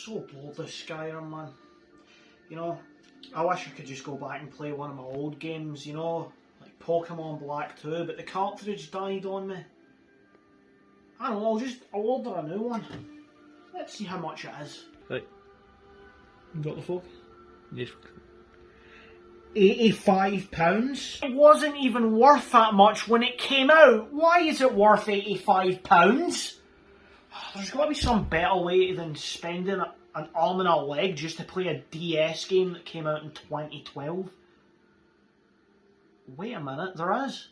so bored of Skyrim, man. You know, I wish I could just go back and play one of my old games, you know, like Pokemon Black 2, but the cartridge died on me. I don't know, I'll order a new one. Let's see how much it is. Right. You got the phone? Yes. £85? It wasn't even worth that much when it came out. Why is it worth £85? There's got to be some better way than spending an arm and a leg just to play a DS game that came out in 2012. Wait a minute, there is.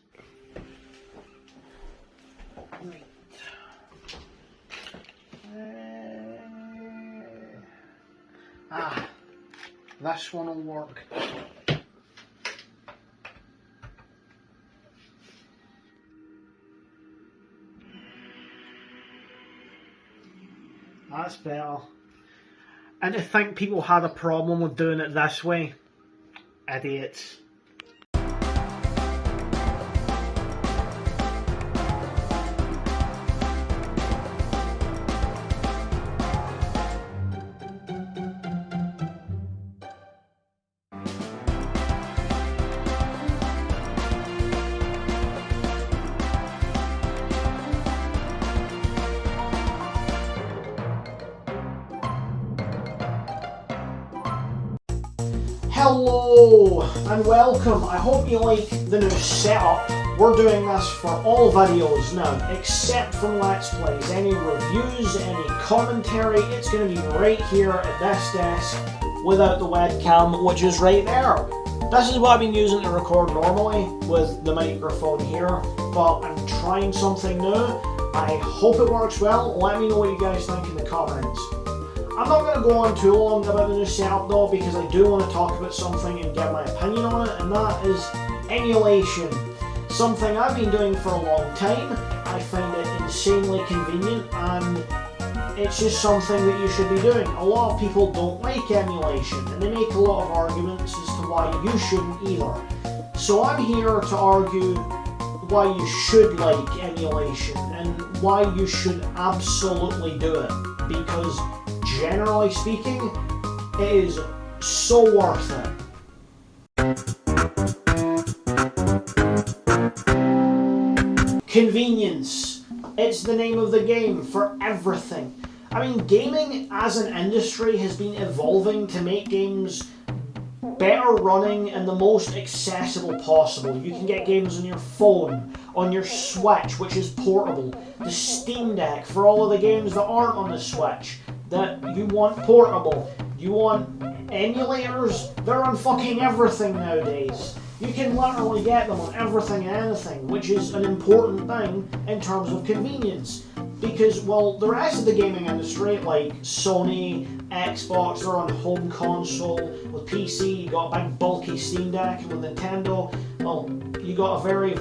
Right. This one will work. That's better. And to think people had a problem with doing it this way. Idiots. Hello and welcome. I hope you like the new setup. We're doing this for all videos now, except from Let's Plays. Any reviews, any commentary, it's going to be right here at this desk without the webcam, which is right there. This is what I've been using to record normally with the microphone here, but I'm trying something new. I hope it works well. Let me know what you guys think in the comments. I'm not going to go on too long about the new setup though, because I do want to talk about something and give my opinion on it, and that is emulation. Something I've been doing for a long time. I find it insanely convenient, and it's just something that you should be doing. A lot of people don't like emulation, and they make a lot of arguments as to why you shouldn't either. So I'm here to argue why you should like emulation, and why you should absolutely do it, because generally speaking, it is so worth it. Convenience. It's the name of the game for everything. I mean, gaming as an industry has been evolving to make games better running and the most accessible possible. You can get games on your phone, on your Switch, which is portable, the Steam Deck for all of the games that aren't on the Switch that you want portable. You want emulators, they're on fucking everything nowadays. You can literally get them on everything and anything, which is an important thing in terms of convenience. Because, well, the rest of the gaming industry, like Sony, Xbox, they're on home console. With PC, you got a big bulky Steam Deck, and with Nintendo, well, you got a very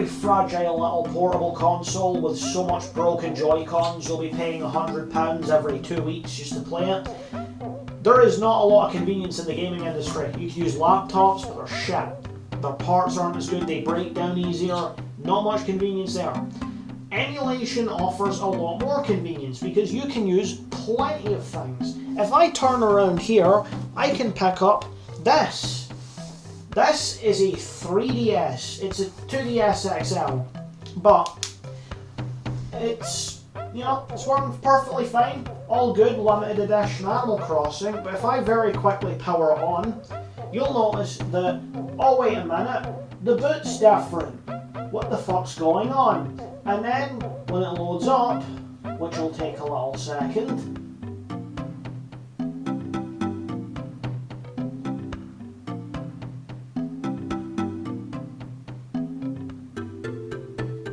fragile little portable console with so much broken Joy-Cons, you'll be paying £100 every 2 weeks just to play it. There is not a lot of convenience in the gaming industry. You can use laptops, but they're shit. Their parts aren't as good, they break down easier. Not much convenience there. Emulation offers a lot more convenience because you can use plenty of things. If I turn around here, I can pick up this. This is a 3DS. It's a 2DS XL, but it's, you know, it's working perfectly fine. All good, limited edition Animal Crossing, but if I very quickly power it on, you'll notice that, oh wait a minute, the boot's different. What the fuck's going on? And then, when it loads up, which will take a little second,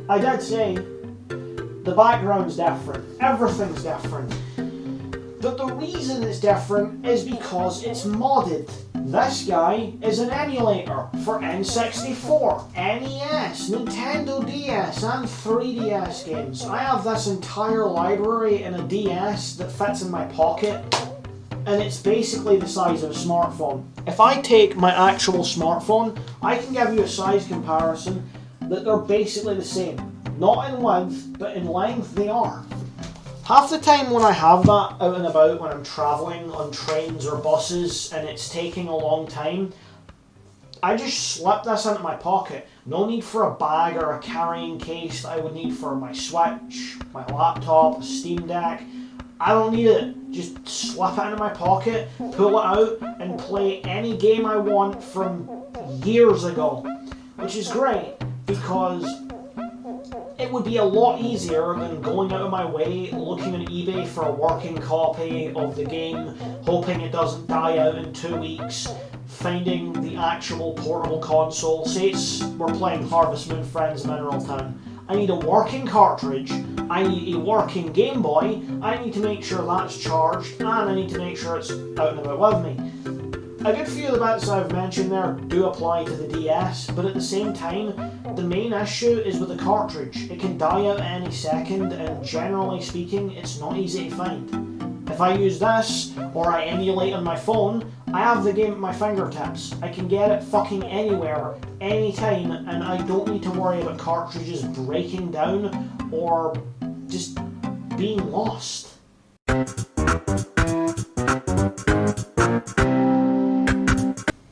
I did say, the background's different, everything's different. But the reason it's different is because it's modded. This guy is an emulator for N64, NES, Nintendo DS and 3DS games. I have this entire library in a DS that fits in my pocket, and it's basically the size of a smartphone. If I take my actual smartphone, I can give you a size comparison that they're basically the same. Not in width, but in length they are. Half the time when I have that out and about, when I'm travelling on trains or buses and it's taking a long time, I just slip this into my pocket. No need for a bag or a carrying case that I would need for my Switch, my laptop, a Steam Deck. I don't need it. Just slip it into my pocket, pull it out, and play any game I want from years ago. Which is great, because it would be a lot easier than going out of my way, looking on eBay for a working copy of the game, hoping it doesn't die out in 2 weeks, finding the actual portable console. Say we're playing Harvest Moon Friends Mineral Town. I need a working cartridge, I need a working Game Boy, I need to make sure that's charged, and I need to make sure it's out and about with me. A good few of the bits I've mentioned there do apply to the DS, but at the same time, the main issue is with the cartridge. It can die out at any second, and generally speaking, it's not easy to find. If I use this, or I emulate on my phone, I have the game at my fingertips. I can get it fucking anywhere, anytime, and I don't need to worry about cartridges breaking down, or just being lost.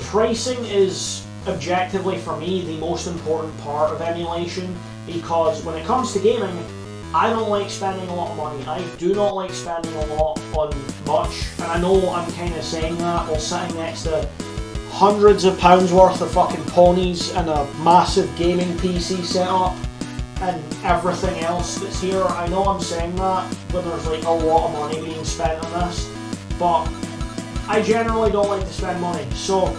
Pricing is, objectively for me, the most important part of emulation, because when it comes to gaming, I don't like spending a lot of money. I do not like spending a lot on much, and I know I'm kind of saying that while sitting next to hundreds of pounds worth of fucking ponies and a massive gaming PC setup and everything else that's here. I know I'm saying that when there's like a lot of money being spent on this, but I generally don't like to spend money. So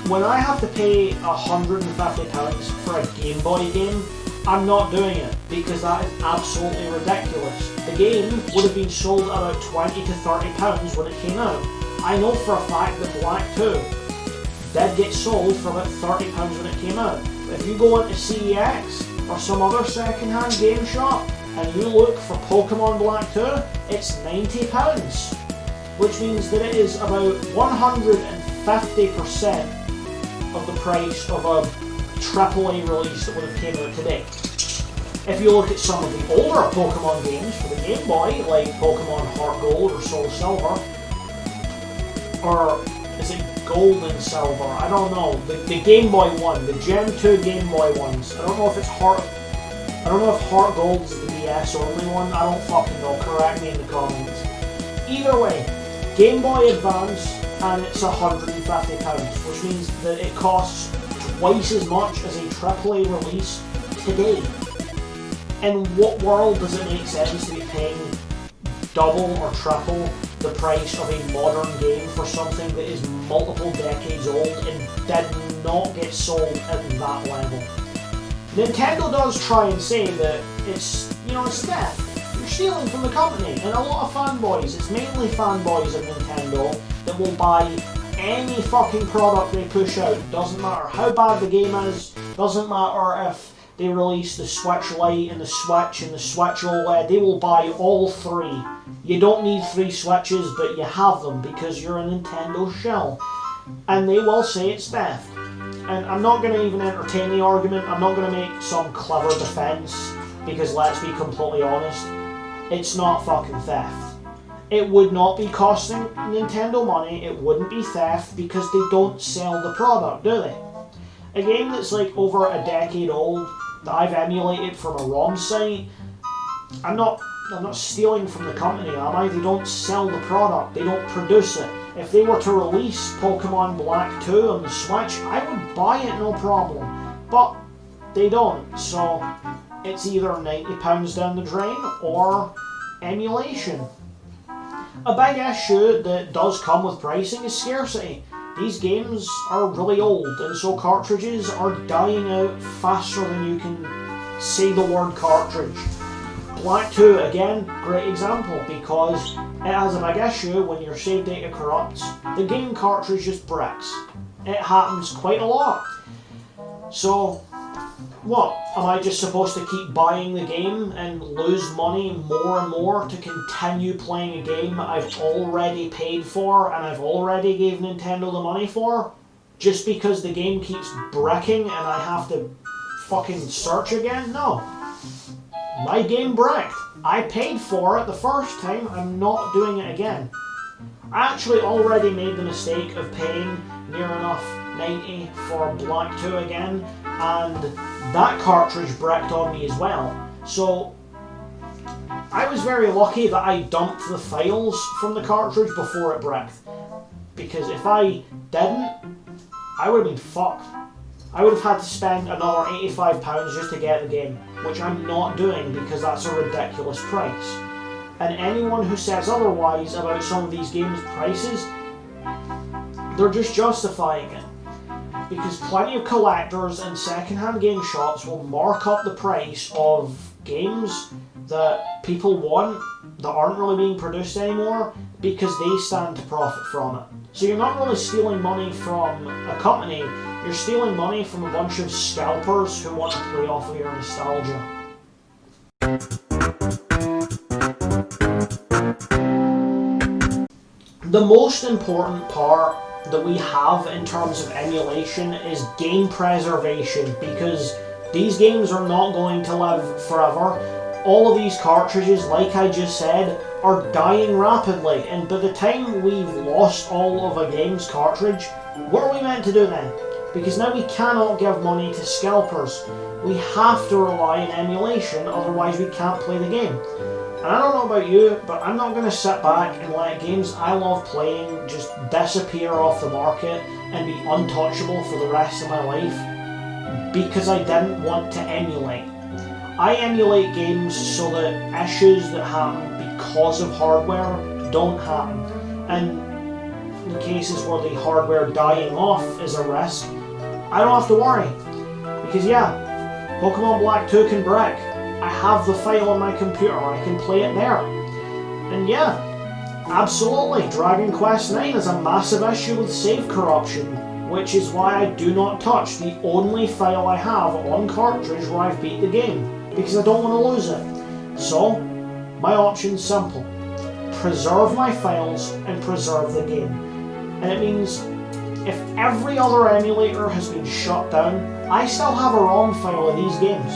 when I have to pay £150 for a Game Boy game, I'm not doing it, because that is absolutely ridiculous. The game would have been sold at about £20 to £30 when it came out. I know for a fact that Black 2 did get sold for about £30 when it came out. But if you go into CEX or some other second-hand game shop and you look for Pokemon Black 2, it's £90. Which means that it is about 150% of the price of a AAA release that would have came out today. If you look at some of the older Pokemon games for the Game Boy, like Pokemon Heart Gold or Soul Silver, or is it Gold and Silver? I don't know. The Game Boy one, the Gen 2 Game Boy ones. I don't know if it's Heart Gold is the DS only one. I don't fucking know. Correct me in the comments. Either way, Game Boy Advance, and it's £150, which means that it costs twice as much as a AAA release today. In what world does it make sense to be paying double or triple the price of a modern game for something that is multiple decades old and did not get sold at that level? Nintendo does try and say that it's theft. You're stealing from the company, and a lot of fanboys, it's mainly fanboys of Nintendo, that will buy any fucking product they push out. Doesn't matter how bad the game is, doesn't matter if they release the Switch Lite and the Switch OLED, they will buy all three. You don't need 3 Switches, but you have them because you're a Nintendo shill. And they will say it's theft. And I'm not going to even entertain the argument, I'm not going to make some clever defense, because let's be completely honest, it's not fucking theft. It would not be costing Nintendo money, it wouldn't be theft, because they don't sell the product, do they? A game that's like over a decade old, that I've emulated from a ROM site, I'm not stealing from the company, am I? They don't sell the product, they don't produce it. If they were to release Pokemon Black 2 on the Switch, I would buy it no problem. But they don't, so it's either £90 down the drain or emulation. A big issue that does come with pricing is scarcity. These games are really old, and so cartridges are dying out faster than you can say the word cartridge. Black 2, again, great example, because it has a big issue when your save data corrupts. The game cartridge just bricks. It happens quite a lot. So, what? Am I just supposed to keep buying the game and lose money more and more to continue playing a game I've already paid for and I've already gave Nintendo the money for? Just because the game keeps bricking and I have to fucking search again? No. my game bricked. I paid for it the first time, I'm not doing it again. I actually already made the mistake of paying near enough 90 for Black 2 again, and that cartridge bricked on me as well. So I was very lucky that I dumped the files from the cartridge before it bricked, because if I didn't, I would have been fucked. I would have had to spend another £85 just to get the game, which I'm not doing because that's a ridiculous price. And anyone who says otherwise about some of these games' prices, they're just justifying it. Because plenty of collectors and second-hand game shops will mark up the price of games that people want that aren't really being produced anymore because they stand to profit from it. So you're not really stealing money from a company, you're stealing money from a bunch of scalpers who want to play off of your nostalgia. The most important part that we have in terms of emulation is game preservation, because these games are not going to live forever. All of these cartridges, like I just said, are dying rapidly, and by the time we've lost all of a game's cartridge, what are we meant to do then? Because now we cannot give money to scalpers. We have to rely on emulation, otherwise we can't play the game. And I don't know about you, but I'm not going to sit back and let games I love playing just disappear off the market and be untouchable for the rest of my life because I didn't want to emulate. I emulate games so that issues that happen because of hardware don't happen. And in cases where the hardware dying off is a risk, I don't have to worry. Because yeah, Pokemon Black 2 can brick. I have the file on my computer, I can play it there. And yeah, absolutely, Dragon Quest IX is a massive issue with save corruption, which is why I do not touch the only file I have on cartridge where I've beat the game, because I don't want to lose it. So, my option's simple. Preserve my files and preserve the game. And it means if every other emulator has been shut down, I still have a ROM file of these games.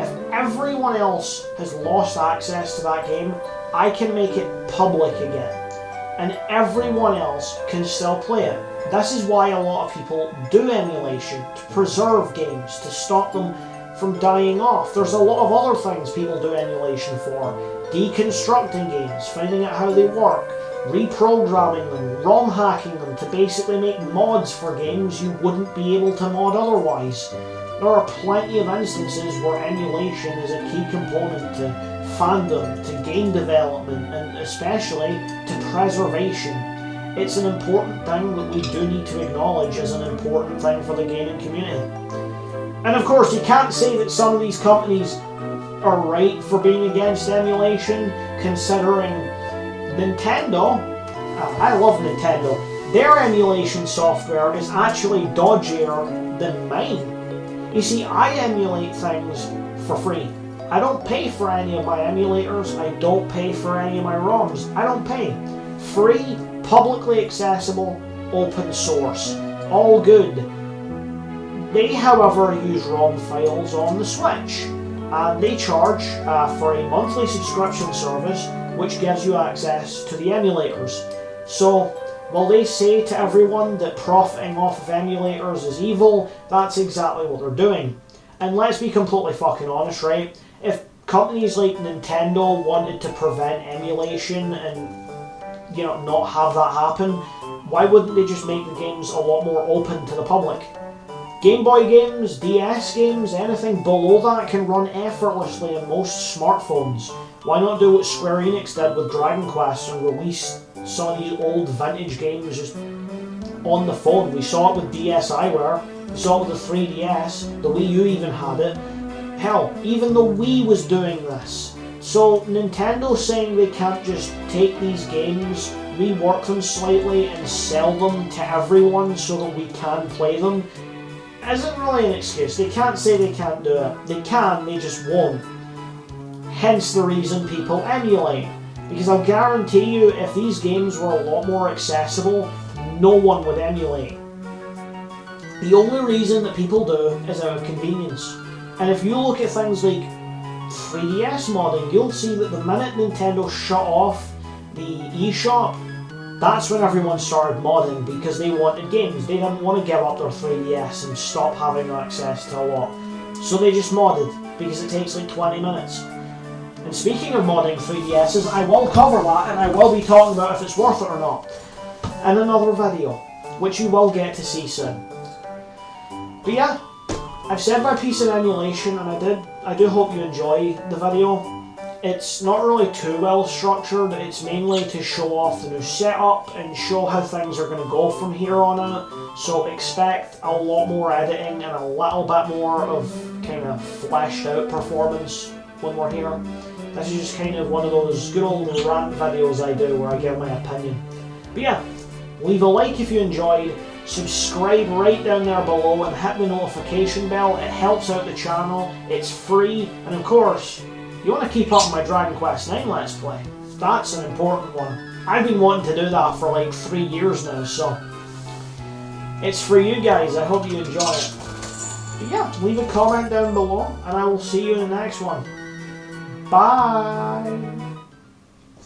If everyone else has lost access to that game, I can make it public again. And everyone else can still play it. This is why a lot of people do emulation, to preserve games, to stop them from dying off. There's a lot of other things people do emulation for. Deconstructing games, finding out how they work, reprogramming them, ROM hacking them to basically make mods for games you wouldn't be able to mod otherwise. There are plenty of instances where emulation is a key component to fandom, to game development, and especially to preservation. It's an important thing that we do need to acknowledge as an important thing for the gaming community. And of course, you can't say that some of these companies are right for being against emulation, considering Nintendo, I love Nintendo, their emulation software is actually dodgier than mine. You see, I emulate things for free. I don't pay for any of my emulators, I don't pay for any of my ROMs, I don't pay. Free, publicly accessible, open source. All good. They, however, use ROM files on the Switch, and they charge for a monthly subscription service which gives you access to the emulators. So, while they say to everyone that profiting off of emulators is evil, that's exactly what they're doing. And let's be completely fucking honest, right? If companies like Nintendo wanted to prevent emulation and, you know, not have that happen, why wouldn't they just make the games a lot more open to the public? Game Boy games, DS games, anything below that can run effortlessly on most smartphones. Why not do what Square Enix did with Dragon Quest and release some of these old vintage games just on the phone? We saw it with DSiWare, we saw it with the 3DS, the Wii U even had it. Hell, even the Wii was doing this. So Nintendo saying they can't just take these games, rework them slightly and sell them to everyone so that we can play them isn't really an excuse. They can't say they can't do it. They can, they just won't. Hence the reason people emulate. Because I'll guarantee you, if these games were a lot more accessible, no one would emulate. The only reason that people do is out of convenience. And if you look at things like 3DS modding, you'll see that the minute Nintendo shut off the eShop, that's when everyone started modding because they wanted games. They didn't want to give up their 3DS and stop having access to a lot. So they just modded because it takes like 20 minutes. And speaking of modding 3DSs, I will cover that and I will be talking about if it's worth it or not in another video, which you will get to see soon. But yeah, I've said my piece in Emulation and I do hope you enjoy the video. It's not really too well structured, it's mainly to show off the new setup and show how things are going to go from here on out. So expect a lot more editing and a little bit more of kind of fleshed out performance when we're here. This is just kind of one of those good old rant videos I do where I give my opinion. But yeah, leave a like if you enjoyed, subscribe right down there below and hit the notification bell. It helps out the channel, it's free, and of course, you want to keep up my Dragon Quest IX Let's Play. That's an important one. I've been wanting to do that for like 3 years now, so it's for you guys. I hope you enjoy it. But yeah, leave a comment down below, and I will see you in the next one. Bye!